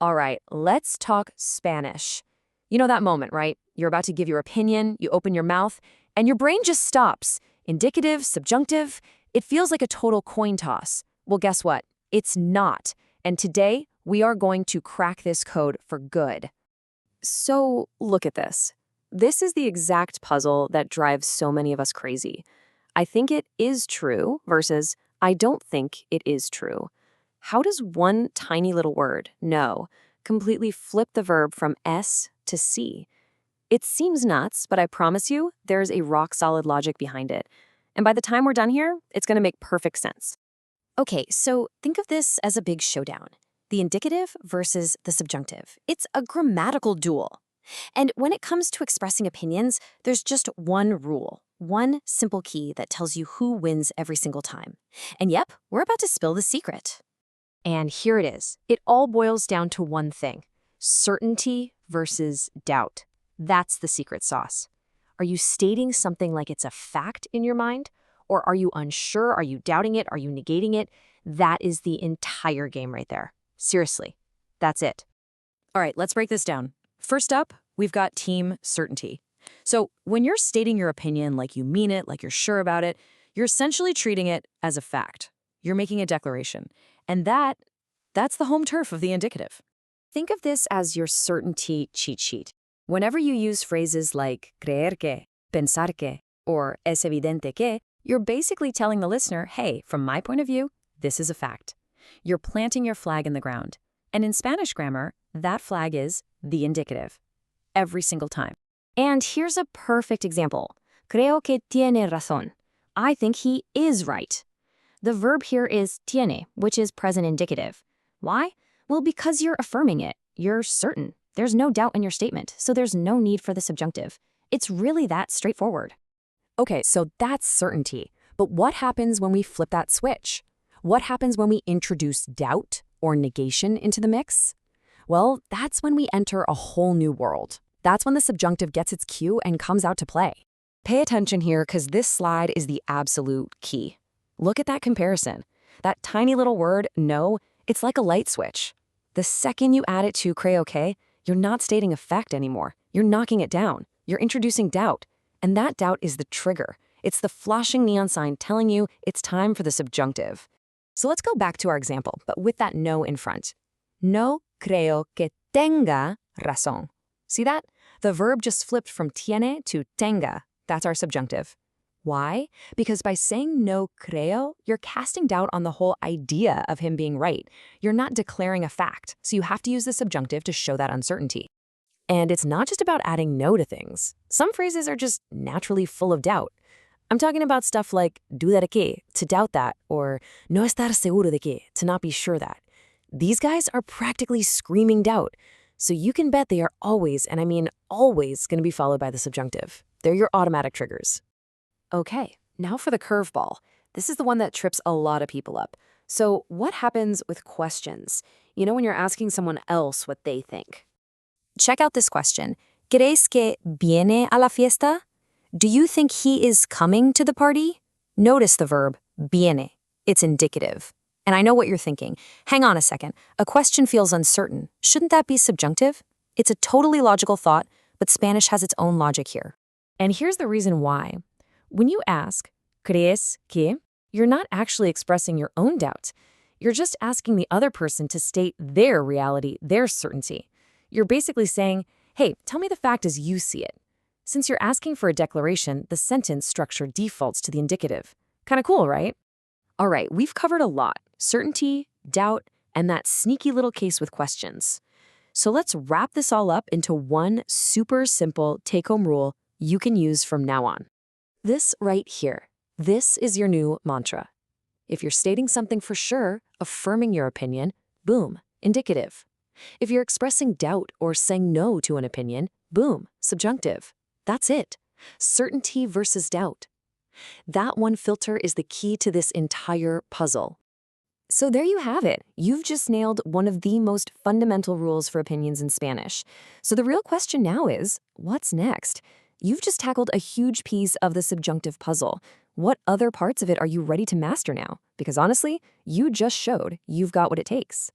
All right, let's talk Spanish. You know that moment, right? You're about to give your opinion, you open your mouth, and your brain just stops. Indicative, subjunctive, it feels like a total coin toss. Well, guess what? It's not. And today, we are going to crack this code for good. So, look at this. This is the exact puzzle that drives so many of us crazy. I think it is true versus I don't think it is true. How does one tiny little word, no, completely flip the verb from S to C? It seems nuts, but I promise you, there's a rock-solid logic behind it. And by the time we're done here, it's going to make perfect sense. Okay, so think of this as a big showdown. The indicative versus the subjunctive. It's a grammatical duel. And when it comes to expressing opinions, there's just one rule, one simple key that tells you who wins every single time. And yep, we're about to spill the secret. And here it is. It all boils down to one thing: certainty versus doubt. That's the secret sauce. Are you stating something like it's a fact in your mind? Or are you unsure? Are you doubting it? Are you negating it? That is the entire game right there. Seriously, that's it. All right, let's break this down. First up, we've got team certainty. So when you're stating your opinion like you mean it, like you're sure about it, you're essentially treating it as a fact. You're making a declaration. And that's the home turf of the indicative. Think of this as your certainty cheat sheet. Whenever you use phrases like creer que, pensar que, or es evidente que, you're basically telling the listener, hey, from my point of view, this is a fact. You're planting your flag in the ground. And in Spanish grammar, that flag is the indicative. Every single time. And here's a perfect example. Creo que tiene razón. I think he is right. The verb here is tiene, which is present indicative. Why? Well, because you're affirming it. You're certain. There's no doubt in your statement, so there's no need for the subjunctive. It's really that straightforward. Okay, so that's certainty. But what happens when we flip that switch? What happens when we introduce doubt or negation into the mix? Well, that's when we enter a whole new world. That's when the subjunctive gets its cue and comes out to play. Pay attention here, because this slide is the absolute key. Look at that comparison. That tiny little word, no, it's like a light switch. The second you add it to creo que, you're not stating a fact anymore. You're knocking it down. You're introducing doubt. And that doubt is the trigger. It's the flashing neon sign telling you it's time for the subjunctive. So let's go back to our example, but with that no in front. No creo que tenga razón. See that? The verb just flipped from tiene to tenga. That's our subjunctive. Why? Because by saying no creo, you're casting doubt on the whole idea of him being right. You're not declaring a fact, so you have to use the subjunctive to show that uncertainty. And it's not just about adding no to things. Some phrases are just naturally full of doubt. I'm talking about stuff like dudar de que, to doubt that, or no estar seguro de que, to not be sure that. These guys are practically screaming doubt. So you can bet they are always, and I mean always, going to be followed by the subjunctive. They're your automatic triggers. Okay, now for the curveball. This is the one that trips a lot of people up. So what happens with questions? You know, when you're asking someone else what they think. Check out this question. ¿Crees que viene a la fiesta? Do you think he is coming to the party? Notice the verb viene. It's indicative. And I know what you're thinking. Hang on a second. A question feels uncertain. Shouldn't that be subjunctive? It's a totally logical thought, but Spanish has its own logic here. And here's the reason why. When you ask, ¿crees que? You're not actually expressing your own doubts. You're just asking the other person to state their reality, their certainty. You're basically saying, hey, tell me the fact as you see it. Since you're asking for a declaration, the sentence structure defaults to the indicative. Kind of cool, right? All right, we've covered a lot. Certainty, doubt, and that sneaky little case with questions. So let's wrap this all up into one super simple take-home rule you can use from now on. This right here. This is your new mantra. If you're stating something for sure, affirming your opinion, boom, indicative. If you're expressing doubt or saying no to an opinion, boom, subjunctive. That's it. Certainty versus doubt. That one filter is the key to this entire puzzle. So there you have it. You've just nailed one of the most fundamental rules for opinions in Spanish. So the real question now is, what's next? You've just tackled a huge piece of the subjunctive puzzle. What other parts of it are you ready to master now? Because honestly, you just showed you've got what it takes.